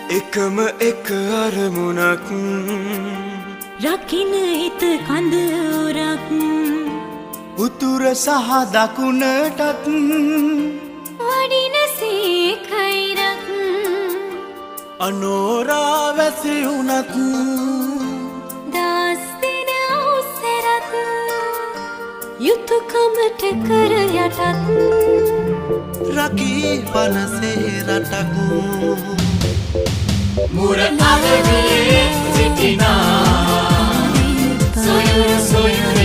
එකම එක අරමුණක් රකින්න හිත කඳ උරක් උතුර සහ දකුණටත් වඩින සීකයිරක් අනෝරා වැසි වුණත් දස් දින උසරත් යුතුයකමට කර යටත් රකී පනසේ රටක් මුර අගදී සිටිනා සොයුරු සොයුරු